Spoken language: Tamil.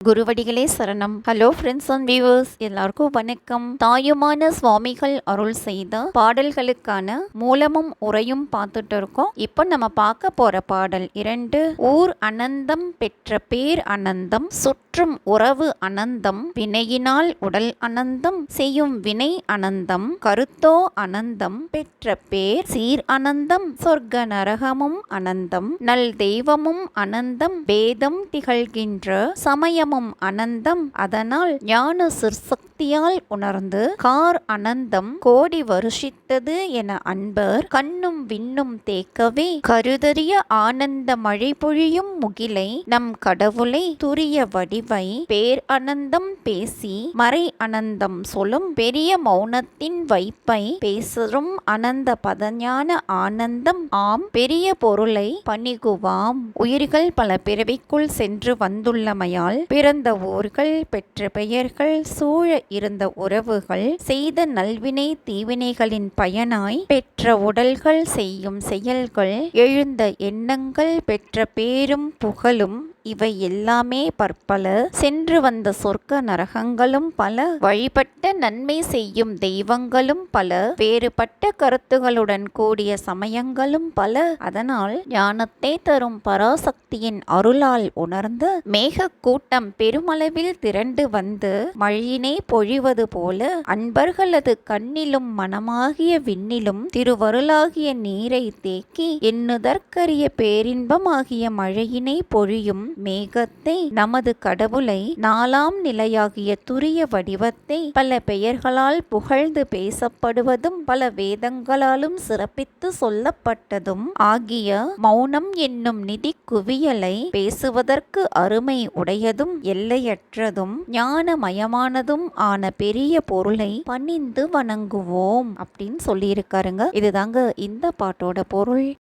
குருவடிகளே சரணம். ஹலோ ஃப்ரெண்ட்ஸ் அண்ட் வியூவர்ஸ், எல்லாருக்கும் வணக்கம். தாயுமான சுவாமிகள் அருள் செய்த பாடல்களுக்கான மூலமும் உரையும் பார்த்துட்டு இருக்கோம். இப்போ நம்ம பார்க்க போற பாடல் 2. ஊர் அனந்தம் பெற்ற பேர் அனந்தம், சுற்றும் உறவு அனந்தம், வினையினால் உடல் அனந்தம், செய்யும் வினை அனந்தம், கருத்தோ அனந்தம், பெற்ற பேர் சீர் அனந்தம், சொர்க்க நரகமும் அனந்தம், நல் தெய்வமும் அனந்தம், வேதம் திகழ்கின்ற சமயம் அனந்தம், அதனால் ஞான சிற்சக்தியால் உணர்ந்து கார் அனந்தம் கோடி வருஷித்தது என அன்பர் கண்ணும் விண்ணும் தேக்கவே கருதறிய ஆனந்த மழை பொழியும் முகிலை நம் கடவுளை துரிய வடிவை பேர் அனந்தம் பேசி மறை அனந்தம் சொல்லும் பெரிய மௌனத்தின் வைப்பை பேசும் அனந்த பதஞான ஆனந்தம் ஆம் பெரிய பொருளை பணிகுவாம். உயிர்கள் பல பிறவிக்குள் சென்று வந்துள்ளமையால் பிறந்த ஊர்கள், பெற்ற பெயர்கள், சூழ இருந்த உறவுகள், செய்த நல்வினை தீவினைகளின் பயனாய் பெற்ற உடல்கள், செய்யும் செயல்கள், எழுந்த எண்ணங்கள், பெற்ற பேரும் புகழும் இவை எல்லாமே பற்பல, சென்று வந்த சொர்க்க நரகங்களும் பல, வழிபட்ட நன்மை செய்யும் தெய்வங்களும் பல, வேறுபட்ட கருத்துகளுடன் கூடிய சமயங்களும் பல. அதனால் ஞானத்தை தரும் பராசக்தியின் அருளால் உணர்ந்து மேக கூட்டம் பெருமளவில் திரண்டு வந்து மழையினை பொழிவது போல அன்பர்களது கண்ணிலும் மனமாகிய விண்ணிலும் திருவருளாகிய நீரை தேக்கி எண்ணுதற்கரிய பேரின்பமாகிய மழையினை பொழியும் மேகத்தை, நமது கடவுளை, நாலாம் நிலையாகிய துரிய வடிவத்தை பல பெயர்களால் புகழ்ந்து பேசப்படுவதும் பல வேதங்களாலும் சிறப்பித்து சொல்லப்பட்டதும் ஆகிய மௌனம் என்னும் நிதி குவியலை பேசுவதற்கு அருமை உடையதும் எல்லையற்றதும் ஞானமயமானதும் ஆன பெரிய பொருளை பணிந்து வணங்குவோம் அப்படின்னு சொல்லியிருக்காருங்க. இதுதாங்க இந்த பாட்டோட பொருள்.